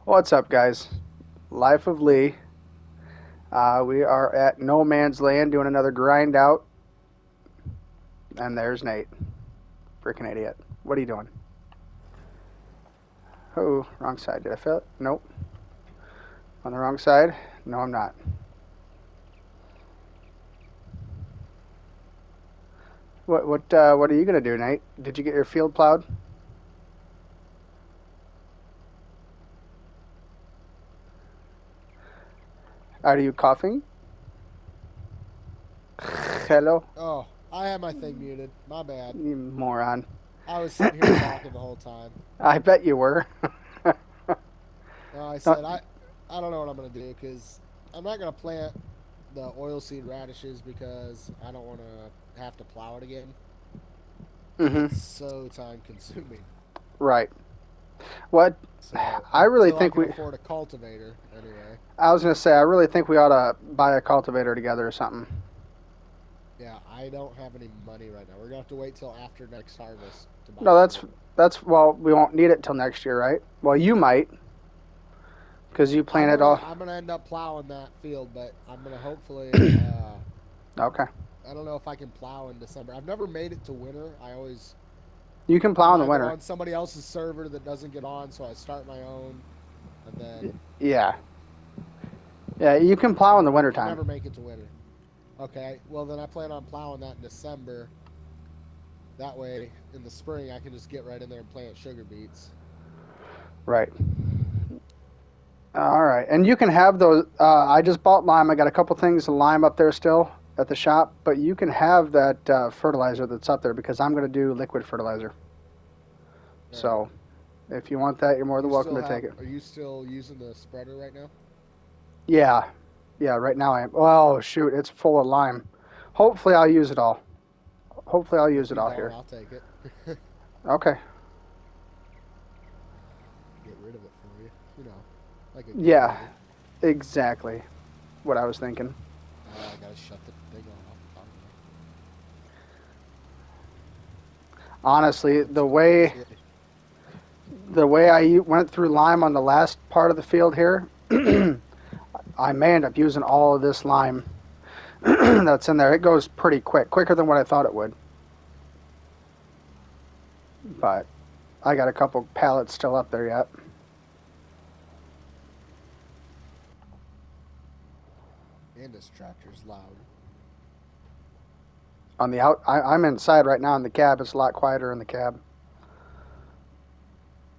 What's up, guys? Life of Lee. We are at No Man's Land doing another grind out, and there's Nate. Freaking idiot. What are you doing? Oh, wrong side. Did I fail it? Nope. On the wrong side? No, I'm not. What are you gonna do, Nate? Did you get your field plowed? Are you coughing? Hello, Oh, I had my thing muted. My bad. you moron. I was sitting here talking the whole time. I bet you were. No, I Don't- said I don't know what I'm gonna do because I'm not gonna plant the oilseed radishes because I don't want to have to plow it again. mhm. It's so time consuming. Right. What? So I really until I think can we. afford a cultivator, anyway. I was gonna say I really think we ought to buy a cultivator together or something. Yeah, I don't have any money right now. We're gonna have to wait till after next harvest to buy No, that's shit. that's well, we won't need it till next year, right? Well, you might because you planted all. I'm gonna end up plowing that field, but I'm gonna hopefully Okay, I don't know if I can plow in December. I've never made it to winter. I always you can plow I'm in the either winter. on somebody else's server that doesn't get on, so I start my own, and then Yeah, yeah, you can plow in the winter I time. never make it to winter. Okay, well then I plan on plowing that in December. That way, in the spring, I can just get right in there and plant sugar beets. Right. All right, and you can have those. I just bought lime. I got a couple things of lime up there still at the shop, but you can have that fertilizer that's up there because I'm going to do liquid fertilizer. All right. So if you want that, you're more than You welcome still to take have? it. Are you still using the spreader right now? Yeah, yeah. Right now I am. Oh shoot, it's full of lime. Hopefully I'll use it all. Hopefully I'll use If it you all don't, here. I'll take it. Okay. Get rid of it for you. Like a good Yeah, neighbor. exactly what I was thinking. I gotta shut the thing off. I don't know. Honestly, What's going this way? the way went through lime on the last part of the field here, I may end up using all of this lime that's in there. It goes pretty quick, quicker than what I thought it would. But I got a couple pallets still up there yet. And this tractor's loud. On the I'm inside right now in the cab. It's a lot quieter in the cab.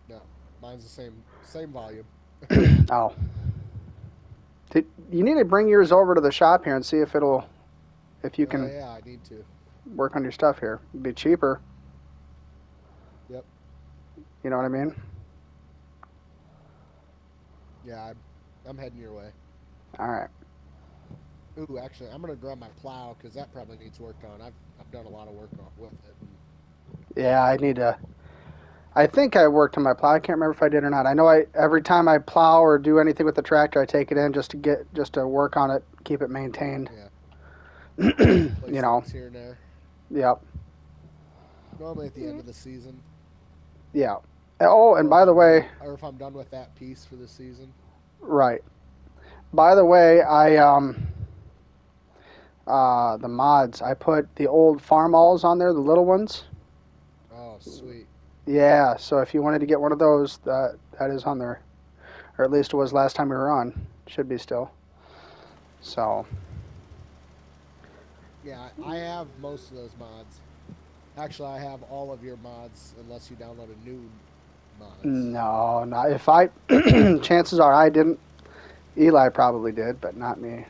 No, mine's the same volume. Oh, you need to bring yours over to the shop here and see if you Oh can yeah, I need to. work on your stuff here. It'd be cheaper. Yep. You know what I mean? Yeah, I'm heading your way. All right. Ooh, actually, I'm gonna grab my plow because that probably needs work on. I've done a lot of work on with it. And Yeah, I need to. I think I worked on my plow. I can't remember if I did or not. I know I every time I plow or do anything with the tractor, I take it in just to work on it, keep it maintained. yeah, you replace know. things here and there. Yep. Normally at the end of the season, Yeah. Oh, and by the way, or if I'm done with that piece for the season. right. By the way, I the mods. I put the old farm alls on there, the little ones. Oh, sweet. Yeah. So if you wanted to get one of those, that is on there, or at least it was last time we were on. Should be still. So Yeah, I have most of those mods. Actually, I have all of your mods unless you download a new mods. no, not if I. chances are I didn't. Eli probably did, but not me.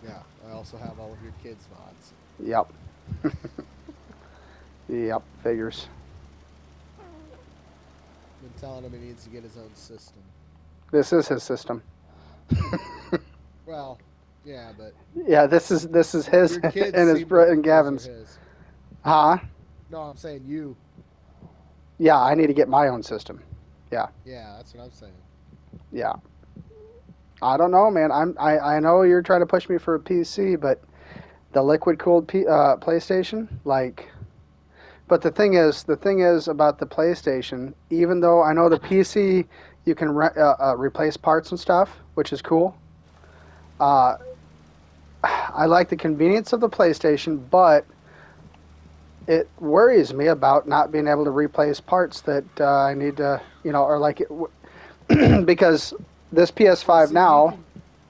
Yeah, I also have all of your kids' mods. Yep. Yep. Figures. Been telling him he needs to get his own system. This is his system. Well, yeah, but Yeah, this is his your kids and his seem to and think those are Gavin's. his. Huh? No, I'm saying you. Yeah, I need to get my own system. Yeah, Yeah, that's what I'm saying. yeah. I don't know, man. I know you're trying to push me for a PC, but the liquid cooled PlayStation, like. But the thing is about the PlayStation, even though I know the PC, You can replace parts and stuff, which is cool. Uh, I like the convenience of the PlayStation, but it worries me about not being able to replace parts that I need to, or like because this Well, PS5 see, you now can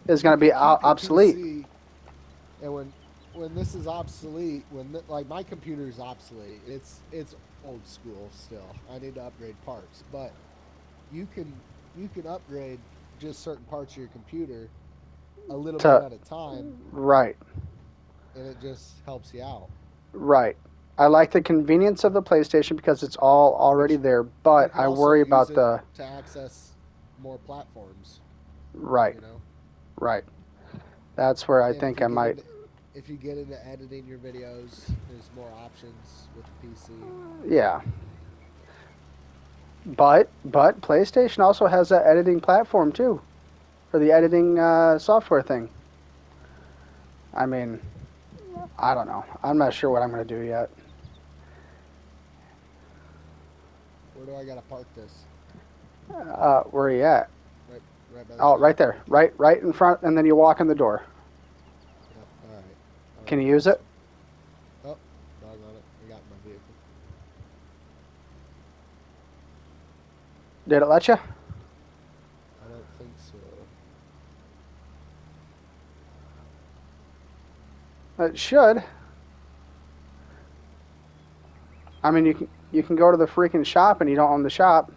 is going you to be can keep your obsolete. PC, and when this is obsolete, like my computer is obsolete, it's old school still. I need to upgrade parts, but you can you can upgrade just certain parts of your computer a little bit To at a time, right, and it just helps you out. right. I like the convenience of the PlayStation because it's all But already there, you but can I also worry use about it the to access more platforms. right, You know, right. That's where I and think I might. if you get into editing your videos, there's more options with the PC. Yeah, but PlayStation also has that editing platform too for the editing software thing. I mean, I don't know. I'm not sure what I'm going to do yet. Where do I gotta park this? Where are you at? Right, right by the Oh, right shop. there, right in front, and then you walk in the door. Yep. All right. I'll Can go you to use this it? one. Oh, doggone it! I got in my vehicle. Did it let you? I don't think so. It should. I mean, you can go to the freaking shop, and you don't own the shop.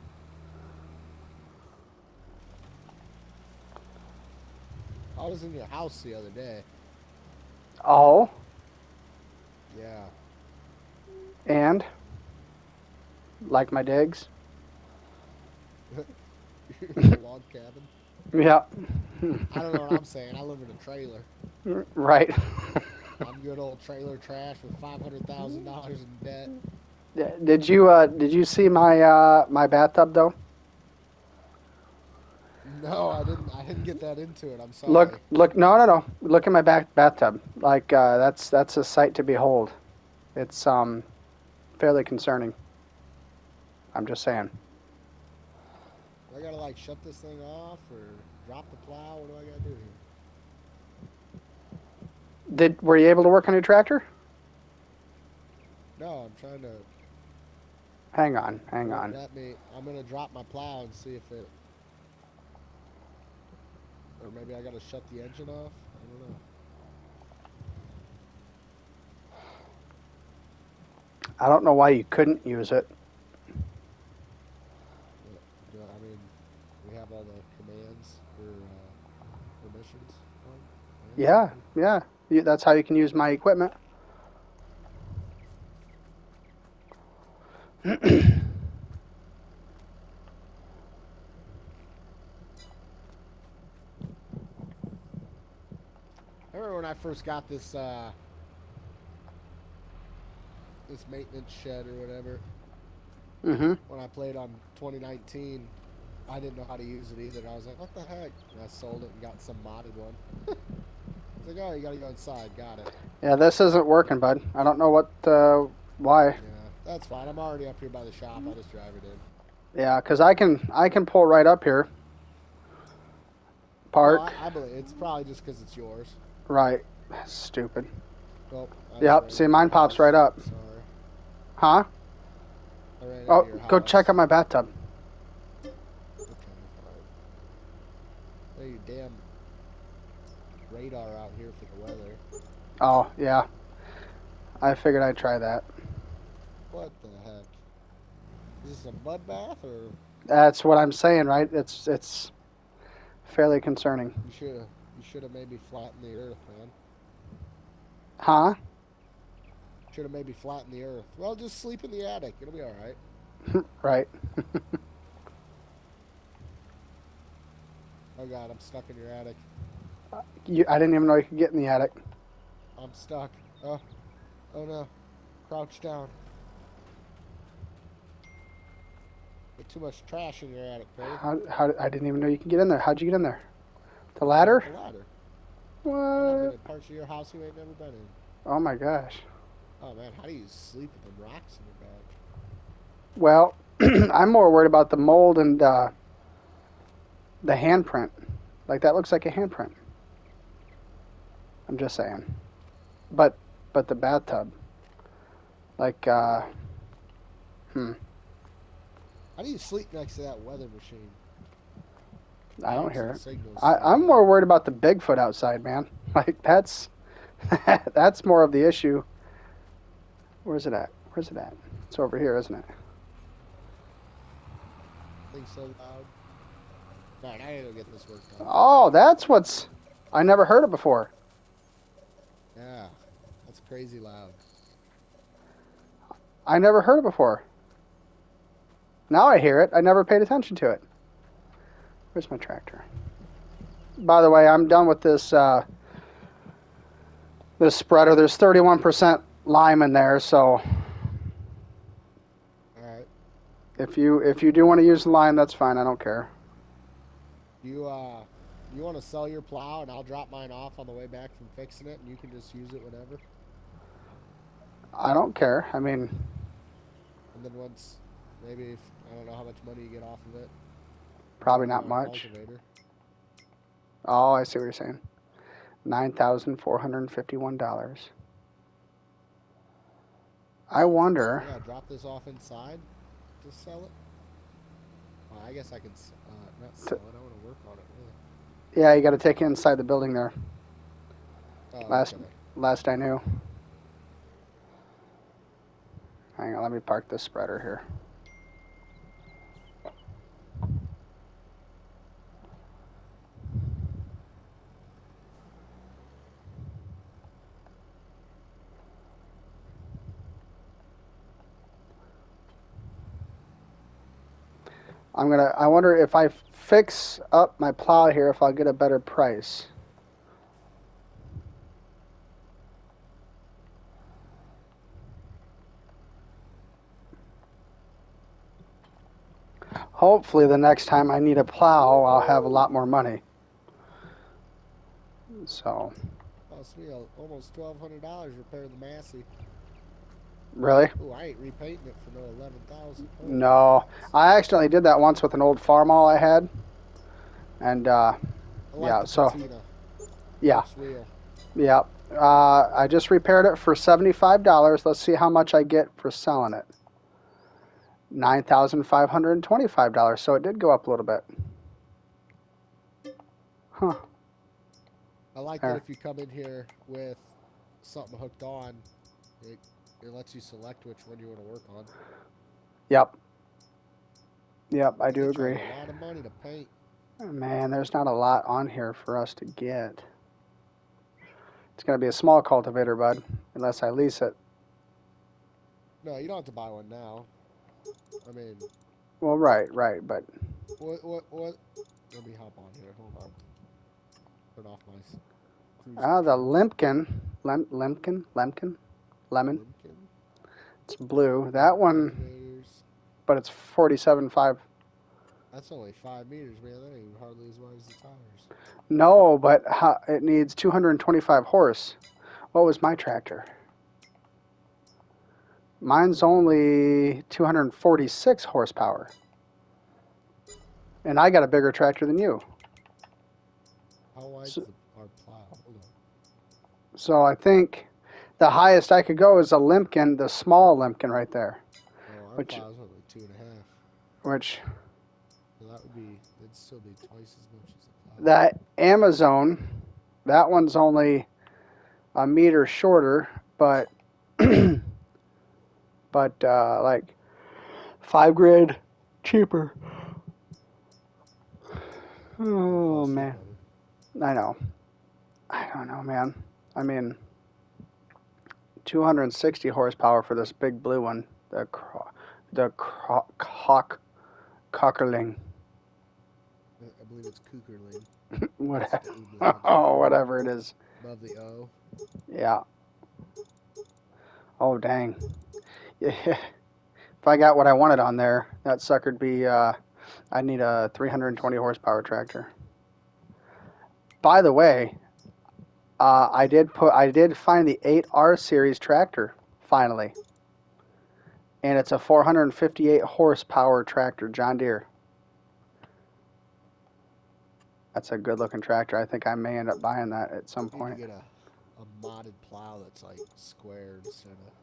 I was in your house the other day. Oh, Yeah. and like my digs. Your log cabin. Yeah. I don't know what I'm saying. I live in a trailer. Right. I'm good old trailer trash with $500,000 in debt. Did you see my bathtub though? No, I didn't. I didn't get that into it. I'm Look, sorry. look, no, no, no. Look at my back bathtub. Like that's a sight to behold. It's fairly concerning. I'm just saying. Do I gotta like shut this thing off or drop the plow? What do I gotta do here? Were you able to work on your tractor? No, I'm trying to. Hang on, It hang won't on. let me. I'm gonna drop my plow and see if it. Or maybe I gotta shut the engine off. I don't know. I don't know why you couldn't use it. I mean, we have all the commands or permissions on. Yeah, Yeah, maybe. yeah. That's how you can use my equipment. I remember when I first got this maintenance shed or whatever. Mm-hmm. When I played on 2019, I didn't know how to use it either. I was like, what the heck? And I sold it and got some modded one. I was like, oh, you gotta go inside. Got it. Yeah, this isn't working, bud. I don't know why. Yeah, that's fine. I'm already up here by the shop. I'll just drive it in. Yeah, because I can pull right up here, No, park. I believe it's probably just because it's yours. Right. Stupid. Oh, I just Yep. ran See, into your mine pops right house. up. Sorry. Huh? I ran into Oh, your go check house. out my bathtub. Okay, fine. Hey, you damn radar out here for the weather. Oh, yeah. I figured I'd try that. What the heck? Is this a mud bath or That's what I'm saying, right? It's fairly concerning. you should have maybe flattened the earth, man. Huh? Should have maybe flattened the earth. Well, just sleep in the attic. It'll be all right. Right. Oh God, I'm stuck in your attic. I didn't even know you could get in the attic. I'm stuck. Oh, oh no. Crouch down. Get too much trash in your attic, Cody. How I didn't even know you could get in there. How'd you get in there? The I got ladder? the ladder. Yeah, I've been What? in parts of your house you ain't never been in. Oh my gosh. Oh man, how do you sleep with them rocks in your bed? Well, I'm more worried about the mold and The handprint. Like, that looks like a handprint. I'm just saying. But the bathtub. Like, hmm. How do you sleep next to that weather machine? I don't Times hear and it. signals I'm through more worried about the Bigfoot outside, man. Like, that's that's more of the issue. Where's it at? Where's it at? It's over here, isn't it? things so loud. Alright, I gotta go get this work done. Oh, that's what's. I never heard it before. Yeah, that's crazy loud. I never heard it before. Now I hear it. I never paid attention to it. Where's my tractor? By the way, I'm done with this spreader. There's 31% lime in there, so Alright. if you do want to use lime, that's fine. I don't care. You you wanna sell your plow and I'll drop mine off on the way back from fixing it and you can just use it whenever? I don't care. I mean, And then once maybe if I don't know how much money you get off of it. probably Put it not on a much. cultivator. Oh, I see what you're saying. $9,451. I wonder. Yeah, drop this off inside to sell it. Well, I guess I can not sell it. I want to work on it. Yeah, you got to take it inside the building there. Really. Oh, Last okay. last I knew. Hang on, let me park this spreader here. I wonder if I fix up my plow here, if I'll get a better price. Hopefully the next time I need a plow, I'll have a lot more money. So, Cost me almost $1,200 repair the Massey. really? Oh, I ain't repainting it for no 11,000. No. I accidentally did that once with an old Farmall I had. And, I like yeah, the so, patina. yeah, Looks real. yeah. I just repaired it for $75. Let's see how much I get for selling it. $9,525. So it did go up a little bit. Huh. I like that There. if you come in here with something hooked on, it, it lets you select which one you want to work on. Yep. Yep, I But they do charge agree. a lot of money to paint. Man, there's not a lot on here for us to get. It's going to be a small cultivator, bud, unless I lease it. No, you don't have to buy one now. I mean, Well, right, but what? Let me hop on here. Hold on. Turn off my cruise the control. Lemon. Lincoln It's blue. That one, cultivators. but it's 47.5. That's only 5 meters, man. That ain't hardly as wide as the tires. No, but it needs 225 horse. What was my tractor? Mine's only 246 horsepower. And I got a bigger tractor than you. How wide's So, our plow? Hold on. so I think the highest I could go is a Limken, the small Limken right there. Oh, our Which, plow's only 2.5. which So that would be, it'd still be twice as much as the plow. that Amazon, that one's only a meter shorter, but like $5 grand cheaper. Your Oh faucet's man, better. I know. I don't know, man. I mean, 260 horsepower for this big blue one, the Cockerling, I believe it's Cookerling. That's whatever. the umlaut just Oh, whatever it is. above the O. Yeah. Oh, dang. Yeah. If I got what I wanted on there, that sucker'd be. I'd need a 320 horsepower tractor. By the way, I did find the 8R series tractor finally, and it's a 458 horsepower tractor, John Deere. That's a good looking tractor. I think I may end up buying that at some Need to point. get a modded plow that's like square instead of,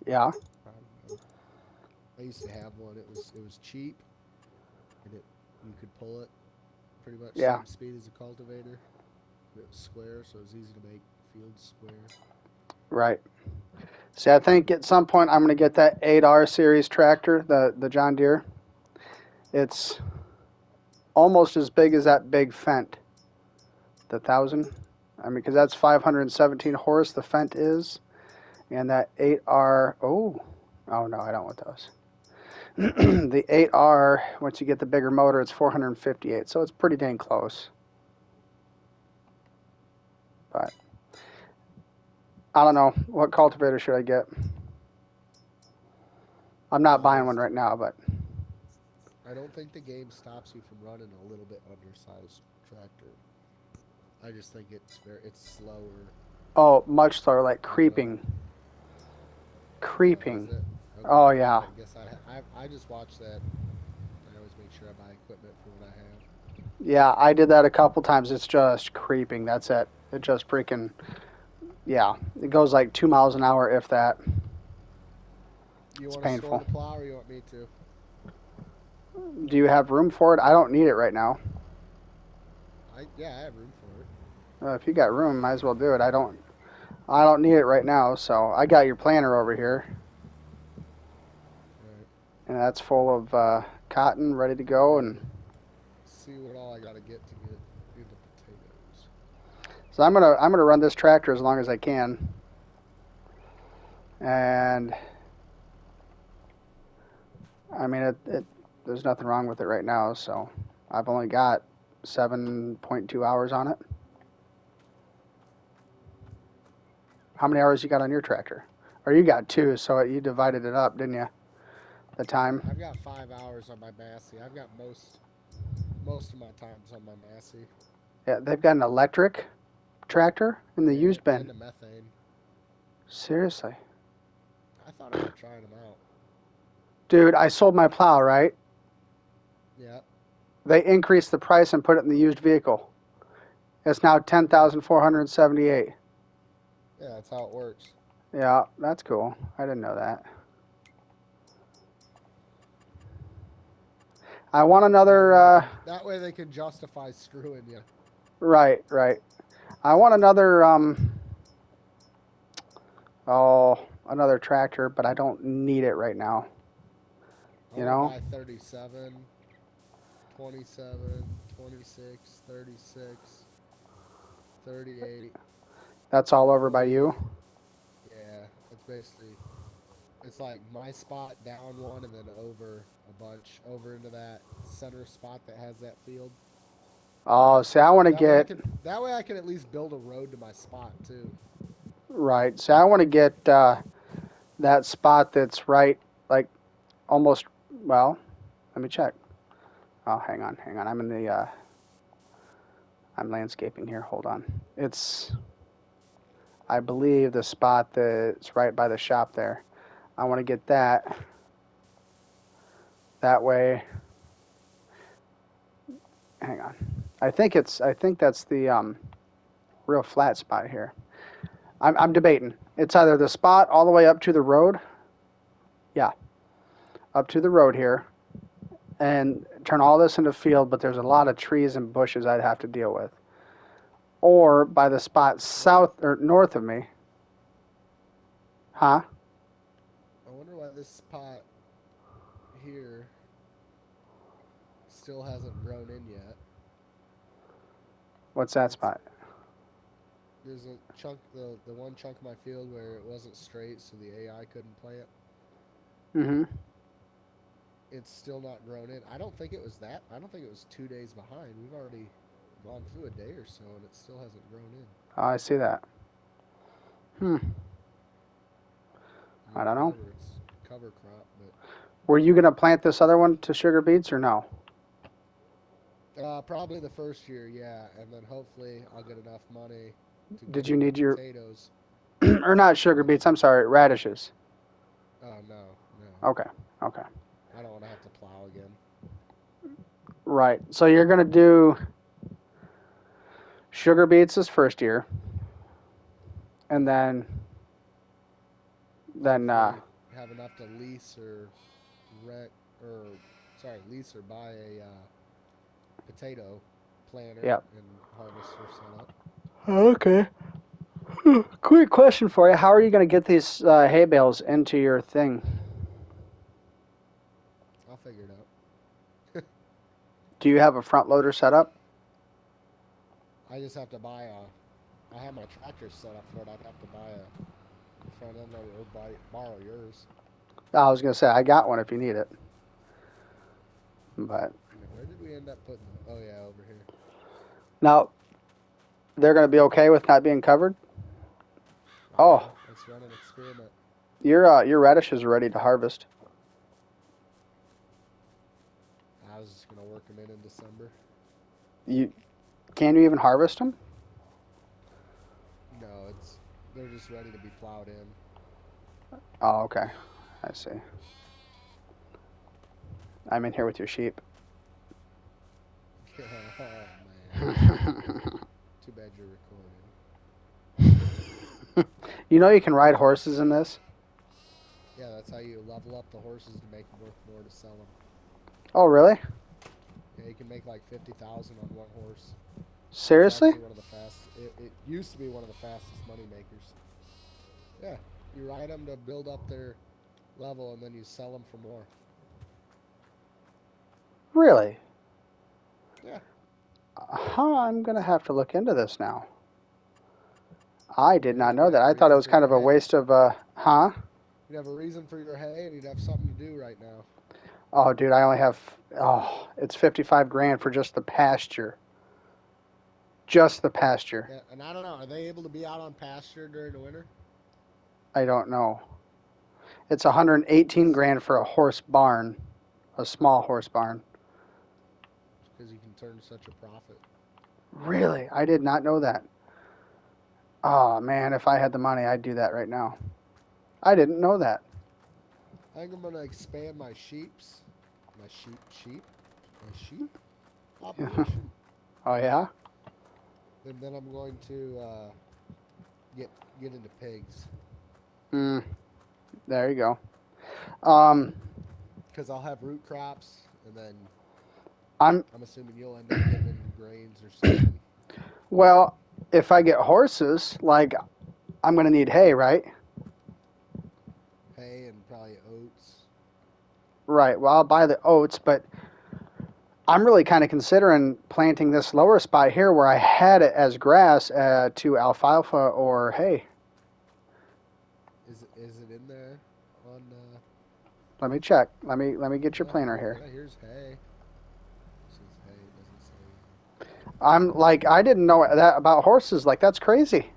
Yeah, I don't know. I used to have one. It was cheap, and you could pull it pretty much yeah, same speed as a cultivator. But it was square, so it was easy to make fields square. right. See, I think at some point I'm going to get that 8R series tractor, the John Deere. It's almost as big as that big Fendt, the 1000. I mean, because that's 517 horse, the Fendt is. And that 8R, oh no, I don't want those. The 8R, once you get the bigger motor, it's 458, so it's pretty dang close. But I don't know. What cultivator should I get? I'm not buying one Just, right now, but I don't think the game stops you from running a little bit undersized tractor. I just think it's slower. oh, much slower, like I don't know. creeping. Oh, is Creeping. it? Okay. Oh, Well, yeah. I guess I just watch that. I always make sure I buy equipment for what I have. Yeah, I did that a couple times. It's just creeping. That's it. It just freaking, yeah. It goes like 2 miles an hour, if that. You It's want to store painful. the plow, or you want me to? Do you have room for it? I don't need it right now. Yeah, I have room for it. If you got room, might as well do it. I don't need it right now, so I got your planter over here, All right. and that's full of cotton ready to I'm go. ready And to see what all I got to get into potatoes. so I'm gonna run this tractor as long as I can, and I mean there's nothing wrong with it right now. So I've only got 7.2 hours on it. How many hours you got on your tractor? Or you got two, so you divided it up, didn't you? The time. I've got 5 hours on my Massey. I've got most of my times on my Massey. Yeah, they've got an electric tractor in the Yeah, used bin. and the methane. Seriously, I thought about trying them out. dude, I sold my plow. Right? Yeah, They increased the price and put it in the used vehicle. It's now 10,478. yeah, that's how it works. Yeah, that's cool. I didn't know that. I want another. That way they can justify screwing you. Right, right. I want another. Oh, another tractor, but I don't need it right now. I You want to know. buy 37, 27, 26, 36, 38, That's all over by 40. you. Yeah, it's basically it's like my spot down one and then over a bunch over into that center spot that has that field. Oh, see, I want to get That way I can at least build a road to my spot too. right. See, I want to get that spot that's right, like almost. Well, let me check. Oh, hang on, hang on. I'm in the. I'm landscaping here. Hold on. It's, I believe, the spot that's right by the shop there. I want to get that. That way. Hang on. I think it's. I think that's the real flat spot here. I'm debating. It's either the spot all the way up to the road. Yeah, up to the road here, and turn all this into field. But there's a lot of trees and bushes I'd have to deal with. Or by the spot I wonder, south or north of me. Huh? I wonder why this spot here still hasn't grown in yet. What's that It's spot? there's a chunk the one chunk of my field where it wasn't straight, so the AI couldn't plant. Mm-hmm. It's still not grown in. I don't think it was that. I don't think it was 2 days behind. We've already gone through a day or so, and it still hasn't grown in. Oh, I see that. Hmm. I I mean, don't know. whatever. It's cover crop, but Were you gonna plant this other one to sugar beets or no? probably the first year, yeah, and then hopefully I'll get enough money to get Did you into need your potatoes. or not sugar And beets? I'm sorry, radishes. oh no, no, Okay. Okay. I don't want to have to plow again. Right. So you're gonna do sugar beets this first year, and then Hopefully have enough to lease or rent or lease or buy a potato planter yeah. and harvester setup. Okay. Quick question for you: how are you gonna get these hay bales into your thing? I'll figure it out. Do you have a front loader set up? I just have to buy a. I have my tractor set up for it. I'd have to buy a front end loader or borrow yours. I was gonna say I got one if you need it, but Where did we end up putting them? Oh yeah, over here. now they're gonna be okay with not being covered. I don't Oh, know. Let's run an experiment. your radishes are ready to harvest. I was just gonna work them in December. You can you even harvest them? No, they're just ready to be plowed in. Oh, okay. I see. I'm in here with your sheep. Oh man. Too bad you're recording. You know you can ride horses in this? Yeah, that's how you level up the horses to make them worth more to sell them. Oh, really? Yeah, you can make like 50,000 on one horse. It's Seriously? actually one of the fastest. It used to be one of the fastest money makers. Yeah, you ride them to build up their level, and then you sell them for more. Really? Yeah, Huh, I'm gonna have to look into this now. I did yeah. not You'd know that. have a I thought it reason was for kind your of a hay. waste of huh? You'd have a reason for your hay, and you'd have something to do right now. Oh, dude, I only have it's 55 grand for just the pasture. Just the pasture. Yeah, and I don't know. Are they able to be out on pasture during the winter? I don't know. It's 118 Because grand for a horse barn, a small horse barn. you can turn such a profit. Really? I did not know that. Oh, man, if I had the money, I'd do that right now. I didn't know that. I think I'm gonna expand my sheep operation, Oh, yeah? and then I'm going to get get into pigs Mm, there you go. Um, because I'll have root crops, and then I'm I'm assuming you'll end up getting into grains or something. Well, if I get horses, like I'm gonna need hay, right? Hay and probably oats. Right. Well, I'll buy the oats, but I'm really kind of considering planting this lower spot here where I had it as grass to alfalfa or hay. Is it in there on? Let me check. Let me get your Yeah, planter here. yeah. Here's hay. This is hay. It doesn't say. I'm like I didn't know that about horses. Like that's crazy.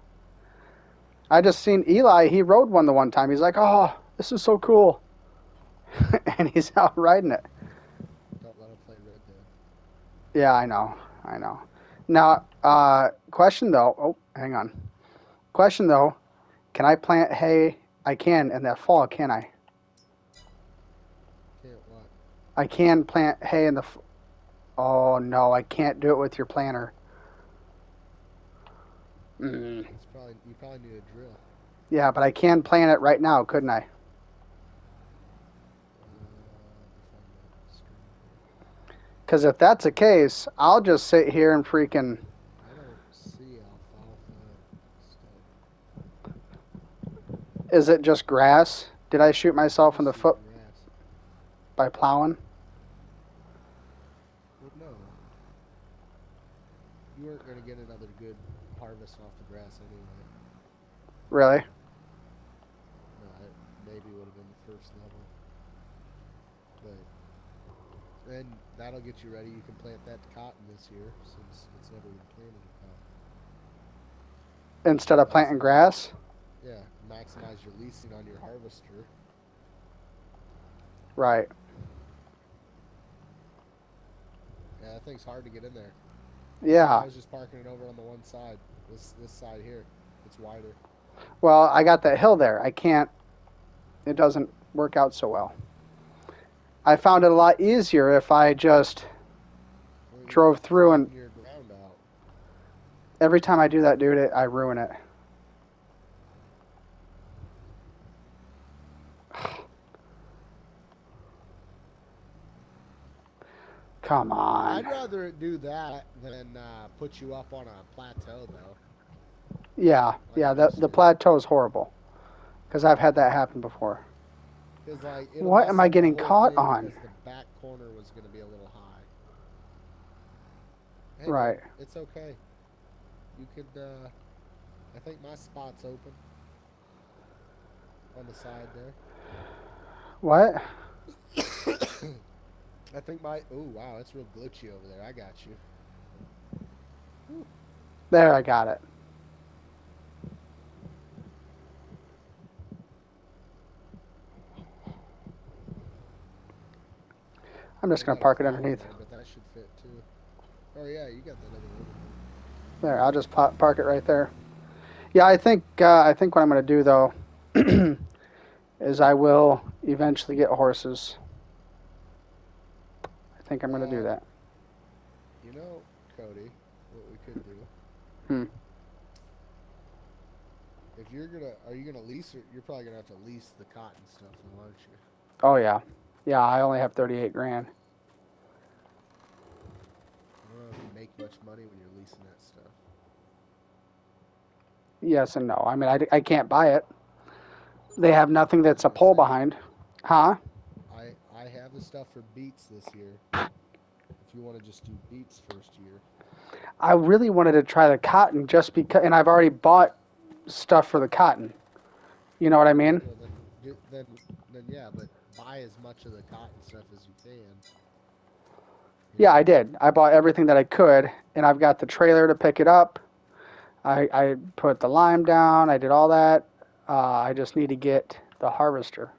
I just seen Eli. He rode one the one time. He's like, oh, this is so cool, and he's out riding it. Don't let him play Red Dead. Yeah, I know. I know. Now, question though. Oh, hang on. Question though. Can I plant hay? I can in that fall, can I? Can't what? I can plant hay in the. Oh no, I can't do it with your planter. Mm. It's probably you probably need a drill. Yeah, but I can plant it right now, couldn't I? Find that stream here. Because if that's the case, I'll just sit here and freaking. I don't see alfalfa stuff. Is it just grass? Did I shoot I myself in just the see foot grass. by plowing? Well, no, you weren't gonna get another good harvest off the grass anyway. Really? No, it maybe would have been the first level, but then that'll get you ready. You can plant that to cotton this year since it's never been planted to cotton. Instead of planting Maximize, grass? yeah, maximize your leasing on your harvester. Right. Yeah, that thing's hard to get in there. See, I Yeah. was just parking it over on the one side. This side here, it's wider. Well, I got that hill there. I can't. It doesn't work out so well. I found it a lot easier if I just drove through, and flatten your ground out. every time I do that, dude, I ruin it. Come I'd on. rather it do that than put you up on a plateau, though, Yeah, like yeah, it the, used the to. plateau is horrible. Because I've had that happen before. Because like it'll What mess am I up the getting whole caught thing on? because the back corner was going to be a little high. Hey man, Right. it's okay. You could. I think my spot's open on the side there. What? I think my. Oh wow, it's real glitchy over there. I got you. Whew. There, I got it. I'm just We going to got a park it cloud in underneath. there, but that should fit too. Oh yeah, you got that other overhang. There, I'll just park it right there. Yeah, I think what I'm going to do, though, is I will eventually get horses. I think I'm going to do that. You know, Cody, what we could do Hmm. if you're gonna, are you gonna lease or you're probably gonna have to lease the cotton stuff, though, aren't you? Oh, yeah. Yeah, I only have 38 grand. I don't know if you make much money when you're leasing that stuff. Yes and no. I mean, I can't buy it. They have nothing That's that's a what I'm pull saying. behind. Huh? I have the stuff for beets this year. If you want to just do beets first year, I really wanted to try the cotton just because, and I've already bought stuff for the cotton. You know what I mean? well then yeah, but buy as much of the cotton stuff as you can. You Yeah, I know. did. I bought everything that I could, and I've got the trailer to pick it up. I put the lime down. I did all that. I just need to get the harvester.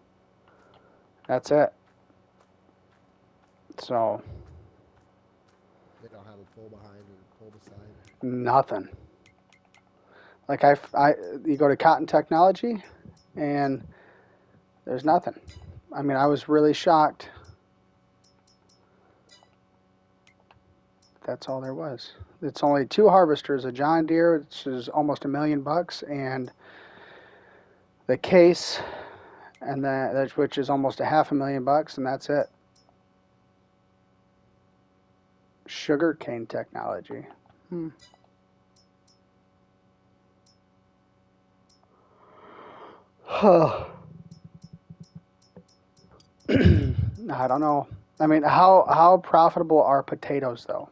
That's it. So They don't have a pull behind or pull beside. nothing. Like you go to Cotton Technology, and there's nothing. I mean, I was really shocked. That's all there was. It's only two harvesters: a John Deere, which is almost $1 million, and the case, and that which is almost a half $1 million, and that's it. Sugarcane technology. Hmm. I don't know. I mean, how profitable are potatoes though?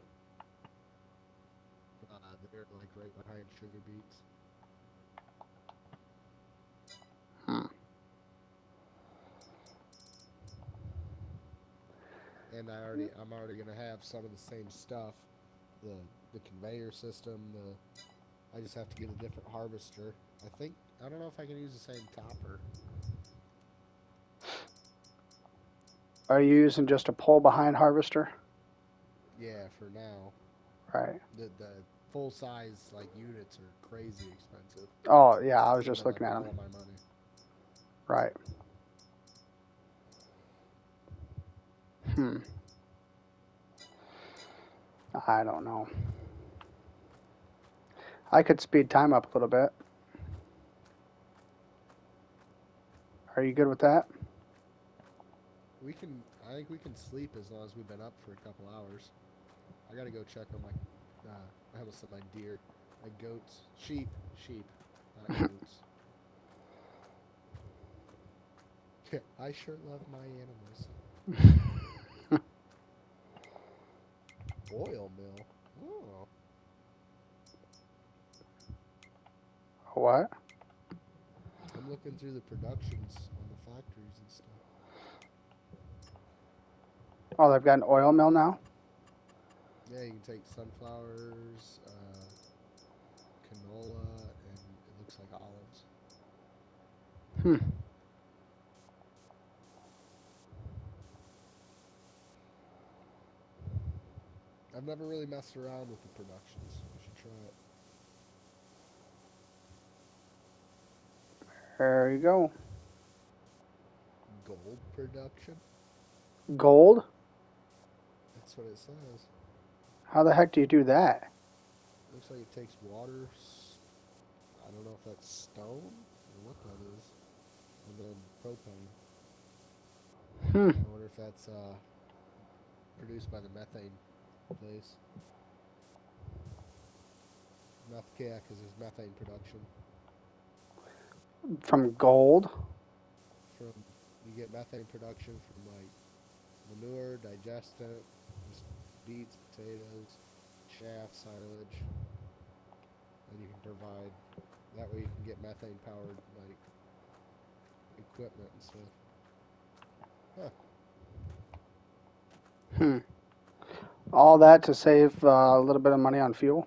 They're like right behind sugar beets. Hmm. And I'm already gonna have some of the same stuff. The the conveyor system. I just have to get a different harvester. I don't know if I can use the same topper. Are you using just a pull behind harvester? Yeah, for now. Right. The full size like units are crazy expensive. Oh yeah, I was Taking just up like looking at all them. of my money. Right. Hmm. I don't know. I could speed time up a little bit. Are you good with that? We can. I think we can sleep as long as we've been up for a couple hours. I gotta go check on my. I almost said my deer, my goats, sheep, not goats. Yeah, I sure love my animals. Oil mill. Oh, What? I'm looking through the productions on the factories and stuff. Oh, they've got an oil mill now. Yeah, you can take sunflowers, canola, and it looks like olives. Hmm. I've never really messed around with the productions. I should try it. There you go. Gold production? Gold? That's what it says. How the heck do you do that? Looks like it takes water. I don't know if that's stone or what that is, and then propane. Hmm. I wonder if that's produced by the methane place. Yeah, because there's methane production From gold? from you get methane production from like manure, digestant, just beets, potatoes, chaff, silage, and you can provide. That way, you can get methane powered like equipment and stuff. Huh. Hmm. All that to save a little bit of money on fuel?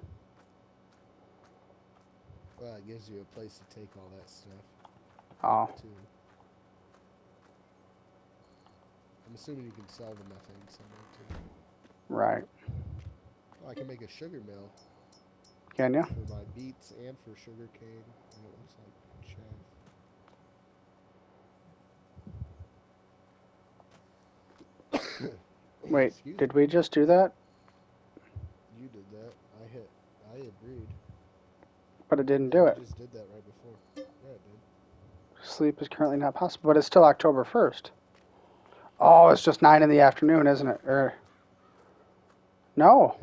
Well, it gives you a place to take all that stuff Oh, too. I'm assuming you can sell the methane somewhere too. right. Oh, I can make a sugar mill Can you? for my beets and for sugar cane. And it looks like chaff. Wait, Excuse did me. we just do that? You did that. I agreed. But it didn't Yeah, do you it. just did that right before. Yeah, it did. Sleep is currently not possible, but it's still October 1st. Oh, it's just 9 in the afternoon, isn't it? No,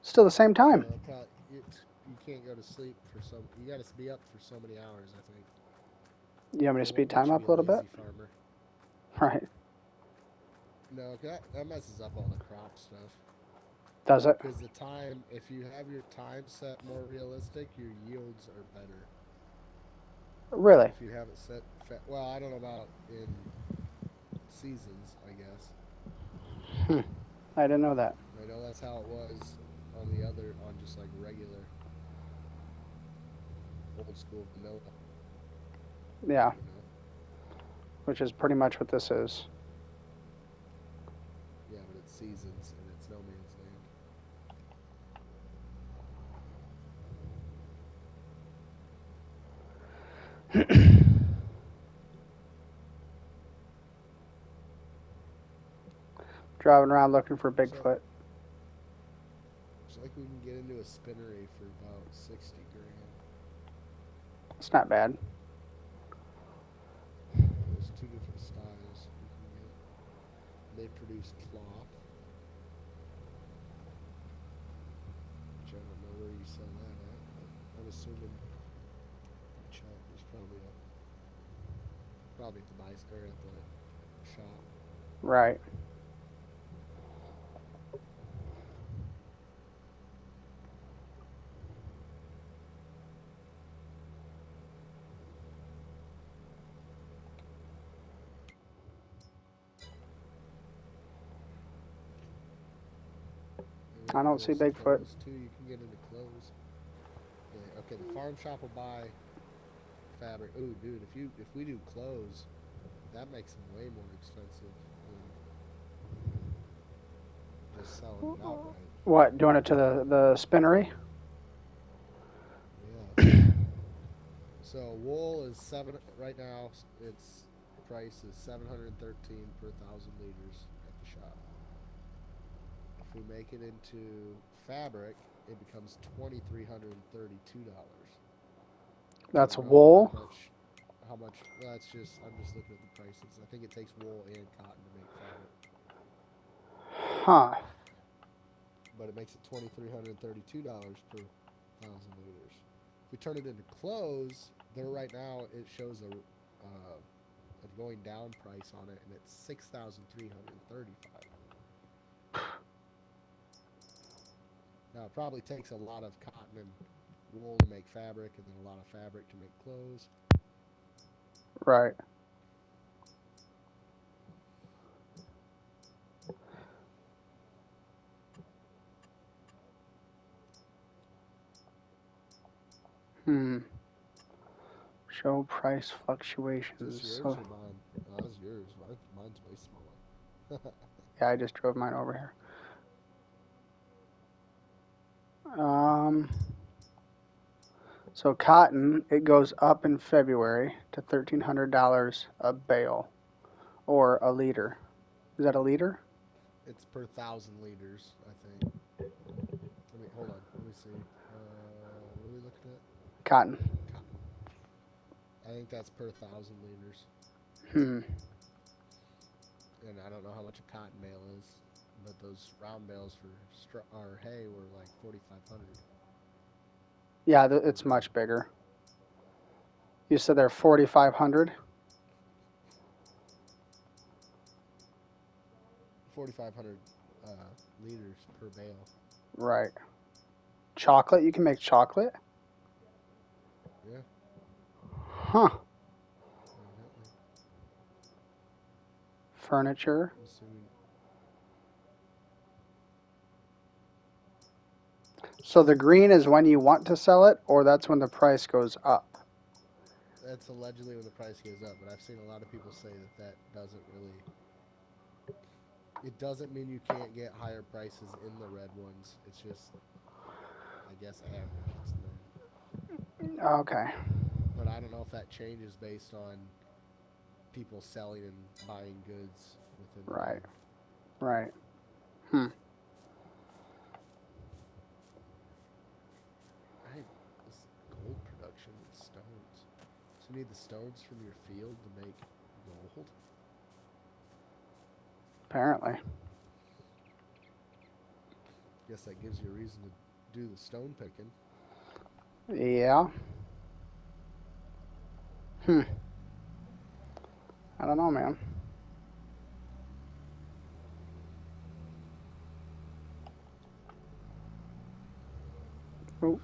still the same time. No, probably you can't go to sleep for some. You got to be up for so many hours. I think You want me to they speed won't let time you up be a a little bit? lazy farmer. Right. No, that messes up all the crop stuff. Does it? Because the time, if you have your time set more realistic, your yields are better. Really? If you have it set, well, I don't know about in seasons, I guess. Hmm. I didn't know that. I know that's how it was on the other, on just like regular old school vanilla, Yeah, you know. which is pretty much what this is. Yeah, but it's seasons and it's no man's land. Driving around looking for Looks like Bigfoot. looks like we can get into a spinnery for about 60 grand. It's not bad. There's two different styles you can get. They produce cloth, which I don't know where you sell that at, but I'm assuming check. There's probably at the bice or at the shop. Right. I don't see There's Bigfoot. clothes too. You can get into clothes. Yeah, okay, the farm shop will buy fabric. Ooh, dude, if we do clothes, that makes them way more expensive than just selling it outright. What? Doing it to the spinnery? Yeah. So wool is seven right now. Its price is 713 per 1,000 liters at the shop. If we make it into fabric, it becomes $2,332. I That's don't know wool. how much. Well, that's just I'm just looking at the prices. I think it takes wool and cotton to make fabric, Huh. but it makes it $2,332 per 1,000 liters. If we turn it into clothes, there right now it shows a going down price on it, and it's 6,335. Now it probably takes a lot of cotton and wool to make fabric, and then a lot of fabric to make clothes. Right. Hmm. Show price Is this fluctuations. yours So or mine? Oh, that's yours. Mine's way smaller. yeah, I just drove mine over here. Um. So cotton, it goes up in February to $1,300 a bale or a liter. Is that a liter? It's per 1,000 liters, I think. hold on. Let me see. What are we looking at? Cotton. Cotton. I think that's per 1,000 liters. Hmm. And I don't know how much a cotton bale is, but those round bales for or hay were like 4,500. Yeah, it's much bigger. You said they're 4,500. 4,500 liters per bale. Right. Chocolate. You can make chocolate. Yeah, Huh. evidently. Furniture. I'm assuming. So the green is when you want to sell it, or that's when the price goes up. That's allegedly when the price goes up, but I've seen a lot of people say that that doesn't really. It doesn't mean you can't get higher prices in the red ones. It's just, I guess, average. It's known. Okay. But I don't know if that changes based on people selling and buying goods within the Right. day. Right. Hmm. I this gold production with stones. So you need the stones from your field to make gold. Apparently. Guess that gives you a reason to do the stone picking. Yeah. Hmm. I don't know, man. Oop.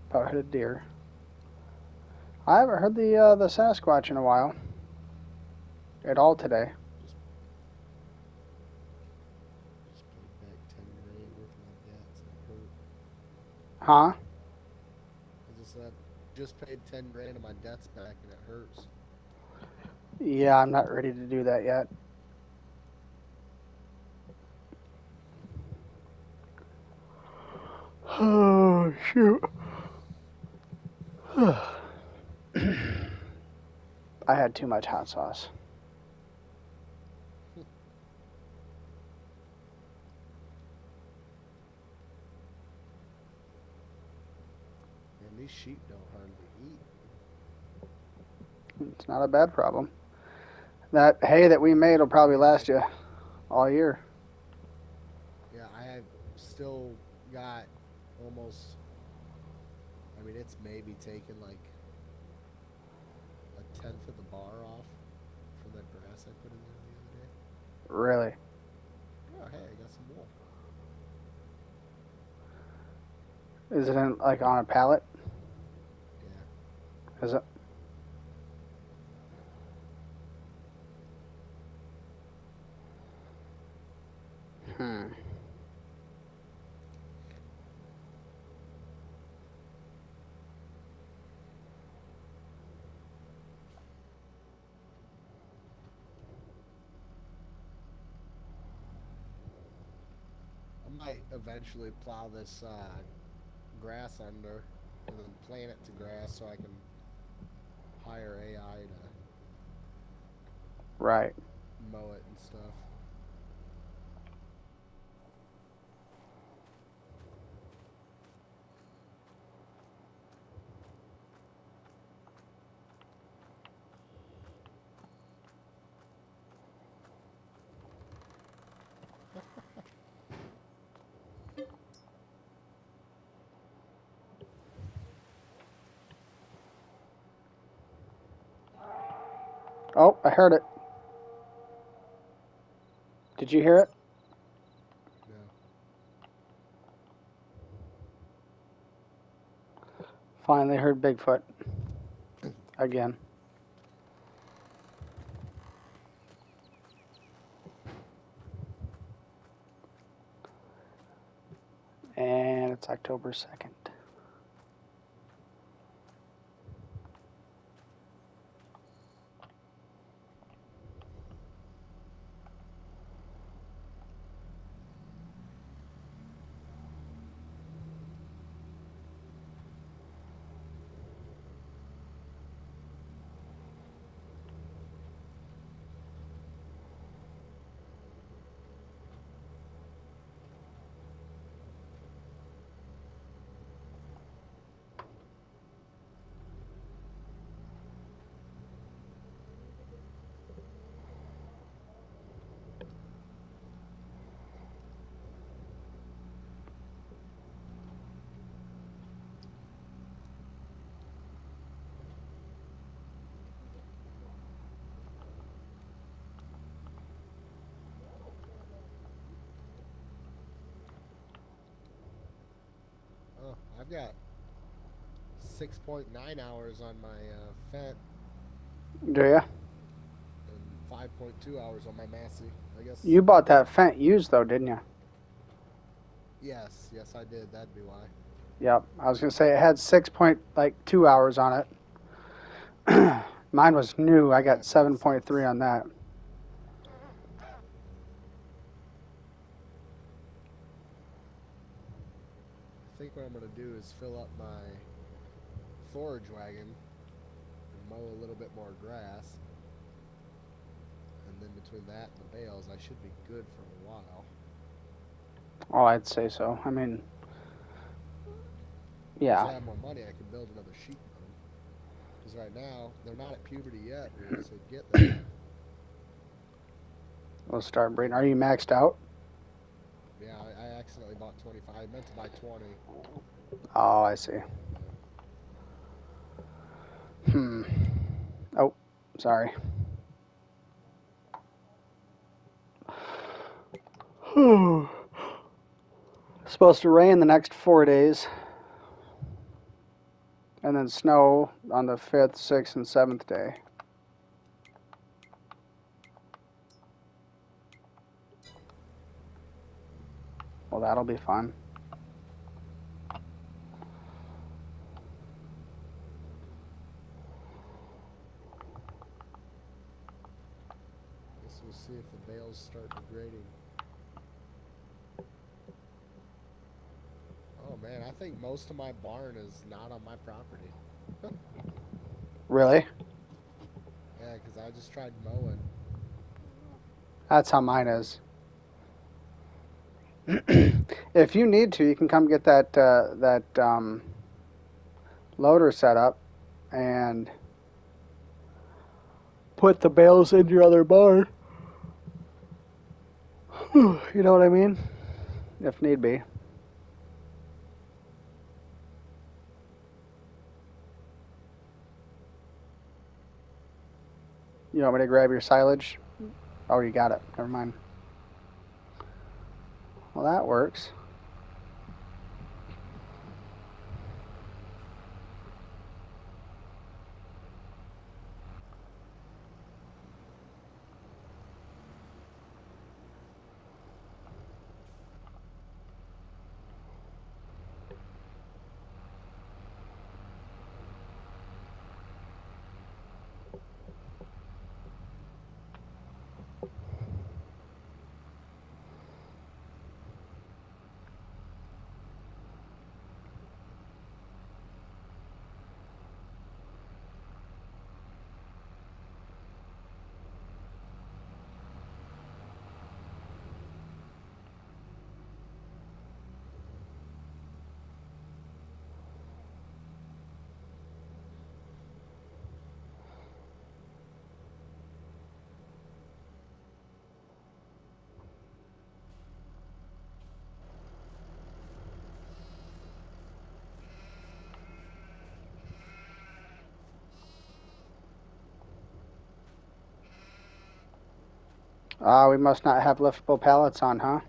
About hit a deer. I haven't heard the Sasquatch in a while. At all today. Just just paid back 10 grand worth of my debts and it hurt. Huh? I just said just paid 10 grand of my debts back and it hurts. Yeah, I'm not ready to do that yet. Oh, shoot. I had too much hot sauce. And these sheep don't hardly eat. It's not a bad problem. That hay that we made will probably last you all year. Yeah, I have still got almost. I mean, it's maybe taken like a tenth of the bar off from that grass I put in there the other day. Really. Oh, hey, I got some wool. Is it in, like on a pallet? Yeah. Is it? Hmm. I might eventually plow this grass under and then plant it to grass so I can hire AI to Right. mow it and stuff. Oh, I heard it. Did you hear it? No. Finally heard Bigfoot again. And it's October 2nd. Oh, I've got 6.9 hours on my Fent Do you? and 5.2 hours on my Massey. I guess. You bought that Fent used though, didn't you? Yes, yes, I did. That'd be why. Yep. I was gonna say it had 6.2 hours on it. Mine was new. I got That makes 7.3 sense. on that. I think what I'm gonna do is fill up my forage wagon and mow a little bit more grass, and then between that and the bales, I should be good for a while. Oh, I'd say so. I mean, Once yeah. I have more money, I can build another sheep run. Because right now they're not at puberty yet, but once they get there, We'll start they breeding. Are will. you maxed out? Yeah, I accidentally bought 25. I meant to buy 20. Oh, I see. Hmm. Oh, sorry. Supposed to rain the next 4 days, and then snow on the 5th, 6th, and 7th day. Well, that'll be fun. Guess we'll see if the bales start degrading. Oh man, I think most of my barn is not on my property. Really? Yeah, because I just tried mowing. That's how mine is. If you need to, you can come get that loader set up and put the bales in your other barn. You know what I mean? If need be. You want me to grab your silage? Oh, you got it. Never mind. Well, that works. Ah, we must not have liftable pallets on, huh?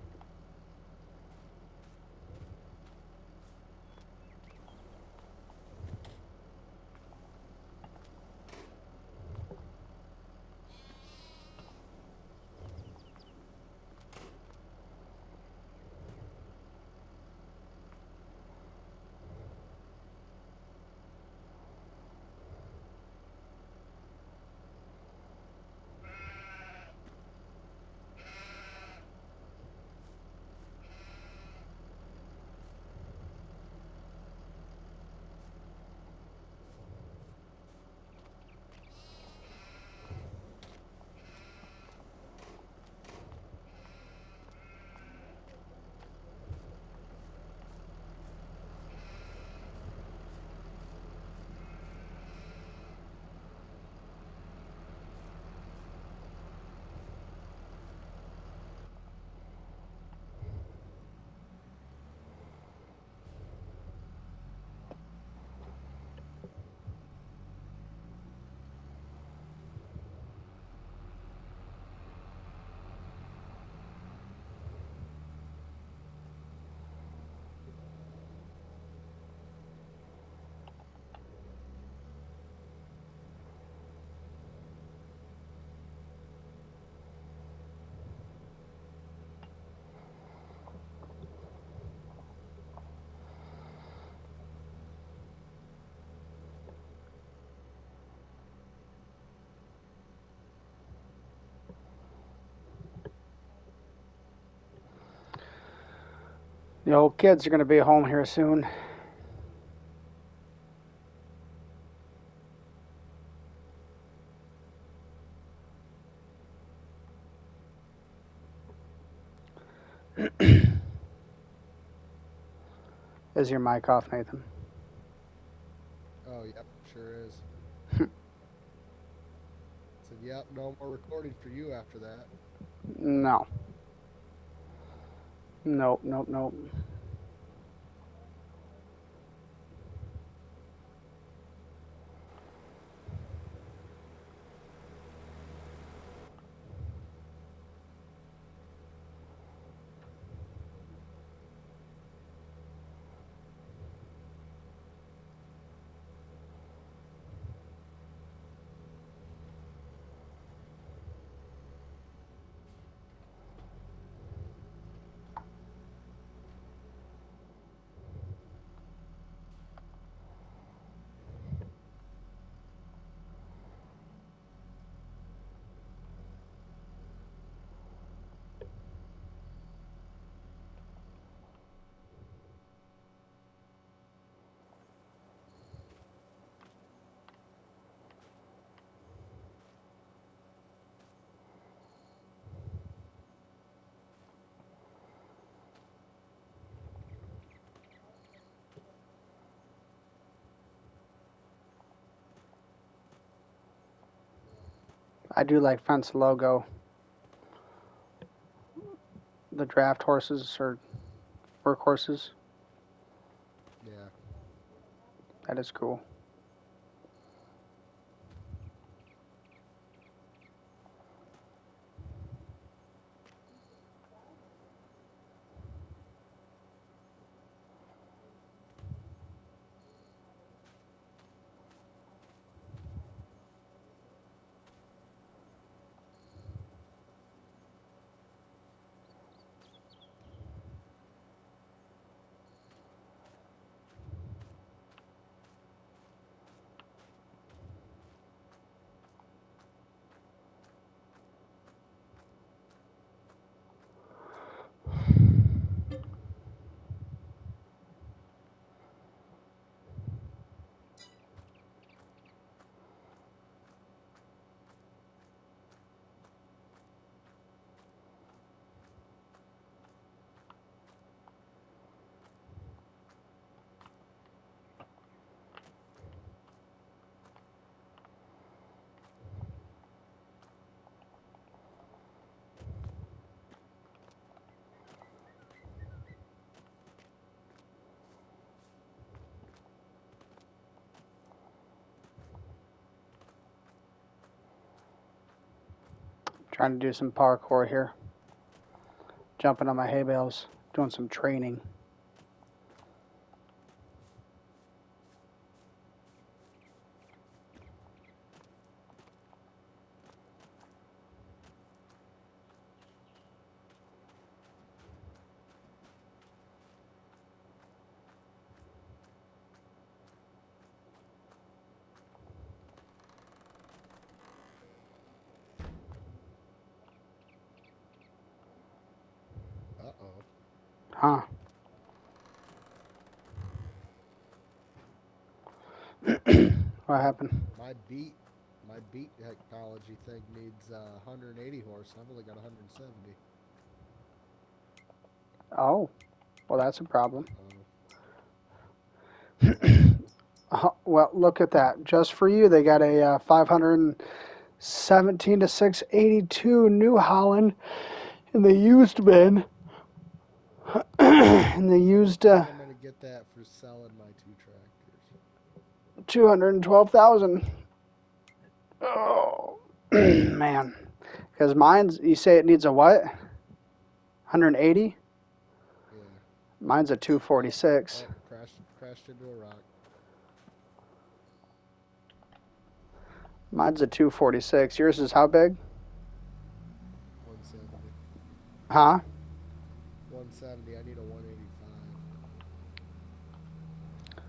The old kids are going to be home here soon. Is your mic off, Nathan? Oh, yep, sure is. Said, yep, no more recording for you after that. No. Nope, nope, nope. I do like Fence logo. The draft horses or workhorses. Yeah. That is cool. Trying to do some parkour here. Jumping on my hay bales. Doing some training. Uh-oh. Huh. What happened? My beat technology thing needs 180 horse, and I've only got 170. Oh, well, that's a problem. Well, look at that. Just for you, they got a 517 to 682 New Holland in the used bin. In the used I think I'm gonna get that for selling my 2 tractors. 212,000. Oh, man. Because mine's, you say it needs a what? 180? Yeah. Mine's a Oh, 246. oh, crashed into a rock. Mine's a 246. Yours is how big? 170. Huh? 170. I need a 185.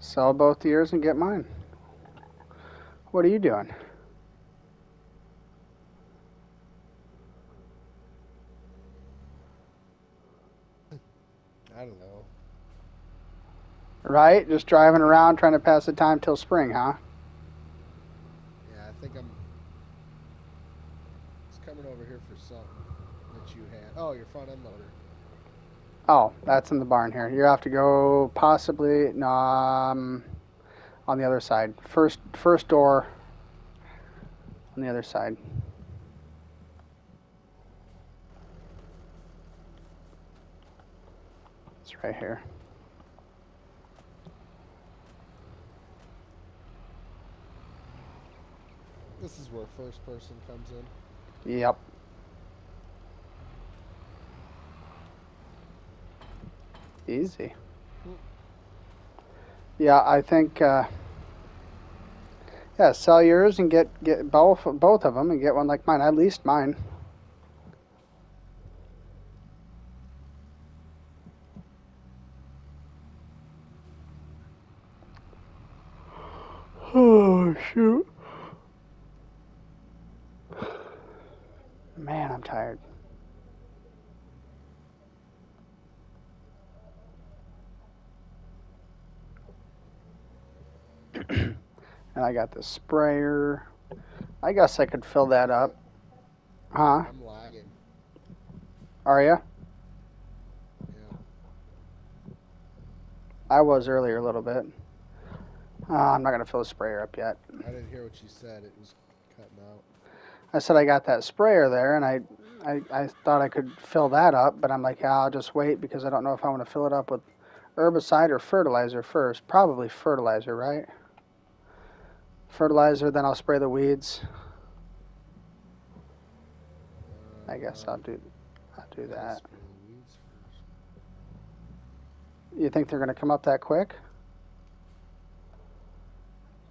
Sell both yours and get mine. What are you doing? I don't know. Right? Just driving around trying to pass the time till spring, huh? Yeah, I think I'm. It's coming over here for something that you had. Oh, your front end loader. Oh, that's in the barn here. You have to go possibly no, on the other side. First door on the other side. It's right here. This is where first person comes in. Yep. Easy. Yeah, I think. Yeah, sell yours and get both of them and get one like mine. At least mine. Oh shoot. Man, I'm tired. And I got the sprayer. I guess I could fill that up. Huh? I'm lagging. Are you? Yeah. I was earlier a little bit. I'm not gonna fill the sprayer up yet. I didn't hear what you said. It was cutting out. I said I got that sprayer there, and I thought I could fill that up, but I'm like, yeah, I'll just wait because I don't know if I want to fill it up with herbicide or fertilizer first. Probably fertilizer, right? Fertilizer, then I'll spray the weeds. I guess I'll do Gotta that. spray the weeds first. You think they're gonna come up that quick?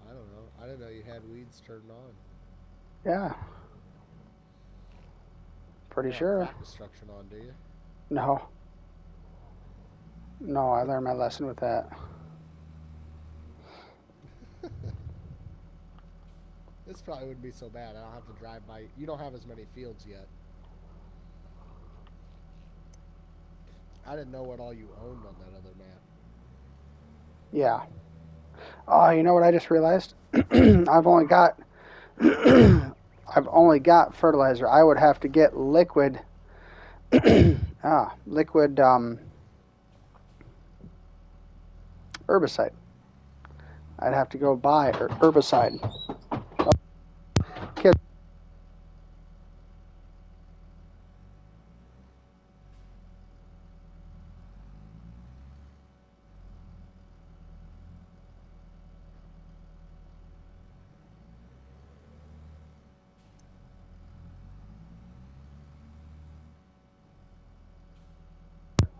I don't know. I didn't know you had weeds turned on. Yeah, You pretty don't have sure. crop destruction on, do you? No, no, I learned my lesson with that. This probably wouldn't be so bad. I don't have to drive by. You don't have as many fields yet. I didn't know what all you owned on that other map. Yeah. Oh, you know what I just realized? I've only got I've only got fertilizer. I would have to get liquid liquid herbicide. I'd have to go buy herbicide. Kids.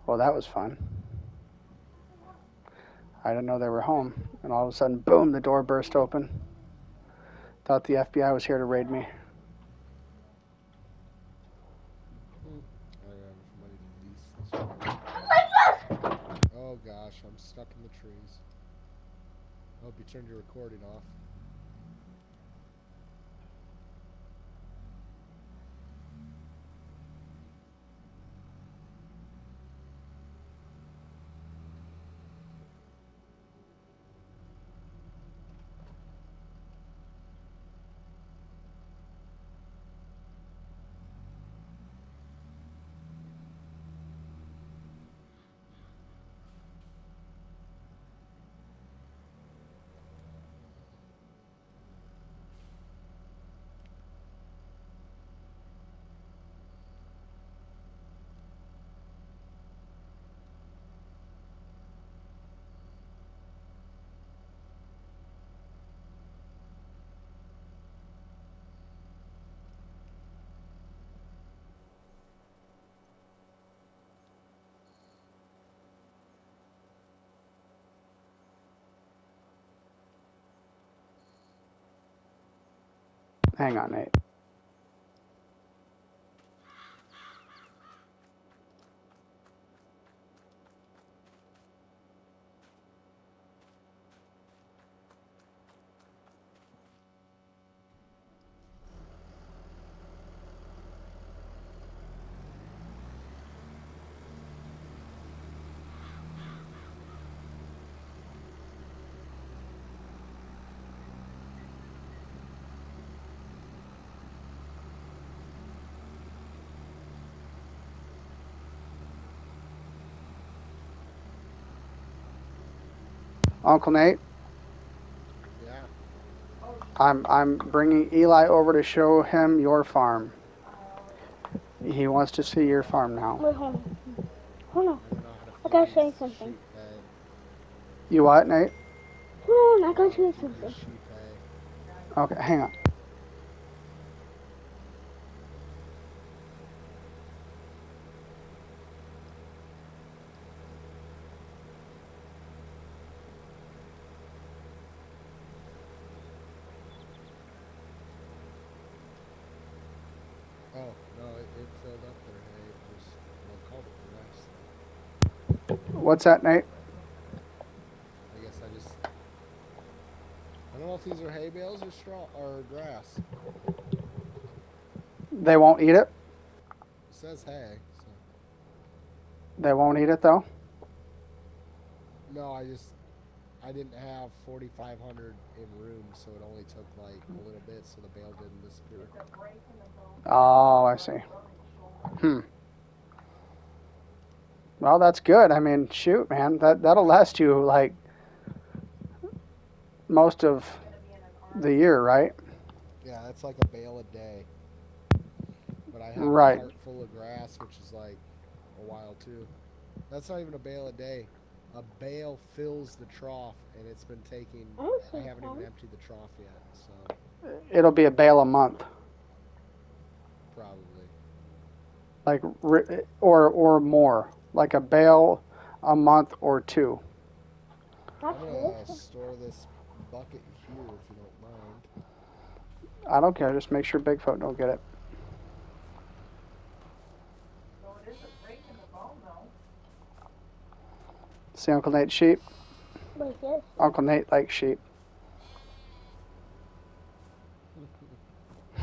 Well, that was fun. I didn't know they were home, and all of a sudden, boom! The door burst open. Thought the FBI was here to raid me. I don't have enough money to lease this trailer. Oh gosh, I'm stuck in the trees. I hope you turned your recording off. Hang on, Nate. Uncle Nate, Yeah. I'm bringing Eli over to show him your farm. He wants to see your farm now. Wait, hold on. Hold on. I don't know how to I feed gotta show these you something. sheep hay. You what, Nate? Hold on, I I don't know gotta how show to you feed these something. sheep hay. Okay, hang on. Oh, no, it filled up their hay. It was, well, it called it grass, though. What's that, Nate? I guess I don't know if these are hay bales or straw or grass. They won't eat it. It says hay, so. They won't eat it though. No, I didn't have 4,500 in room, so it only took like a little bit, so the bale didn't disappear. Oh, I see. Hmm. Well, that's good. I mean, shoot, man, that'll last you like most of the year, right? Yeah, that's like a bale a day. But I have a Right. cart full of grass, which is like a while too. That's not even a bale a day. A bale fills the trough, and it's been taking. I don't I see haven't even farm. emptied the trough yet, so It'll be a bale a month, probably. like or more, like a bale a month or two. I'm That's gonna delicious. store this bucket here if you don't mind. I don't care. Just make sure Bigfoot don't get it. See Uncle Nate sheep. Wait, yes. Uncle Nate likes sheep.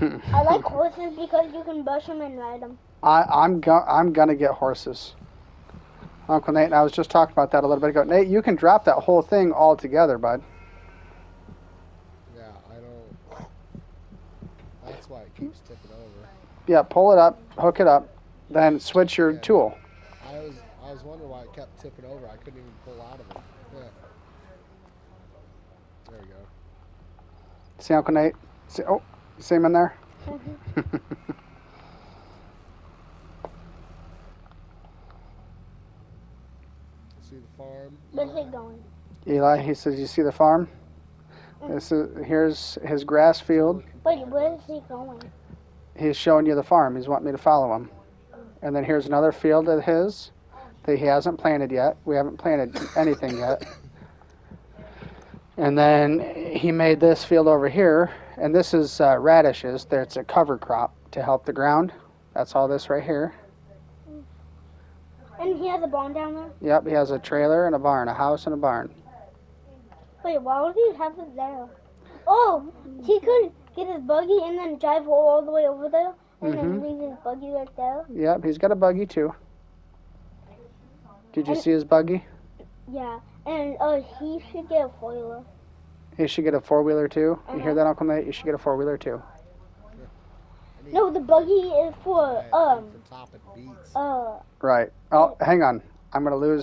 I like horses because you can brush them and ride them. I'm gonna get horses. Uncle Nate and I was just talking about that a little bit ago. Nate, you can drop that whole thing all together, bud. Yeah, I don't. That's why it keeps tipping over. Yeah, pull it up, hook it up, then switch your Yeah, tool. I was wondering why it kept tipping over. I couldn't even pull out of it. Yeah, there we go. See Uncle Nate? See him in there? Mhm. See the farm, Where's Eli? it going? Eli, he says, you see the farm? Mhm. Here's his grass It's a field. work in Wait, where is progress. he going? He's showing you the farm. He's wanting me to follow him. And then here's another field of his that he hasn't planted yet. We haven't planted anything yet. And then he made this field over here, and this is radishes. It's a cover crop to help the ground. That's all this right here. And he has a barn down there? Yep, he has a trailer and a barn, a house and a barn. Wait, why would he have it there? Oh, he could get his buggy and then drive all the way over there and then Mm-hmm. leave his buggy right there. Yep, he's got a buggy too. Did you And see his buggy? yeah, and he should get a foiler. He should get a four-wheeler too. You hear Uh-huh. that, Uncle Nate? You should get a four-wheeler too. I need No, the like buggy is for giant thing for topping beets. Right. Oh, hang on. I'm gonna lose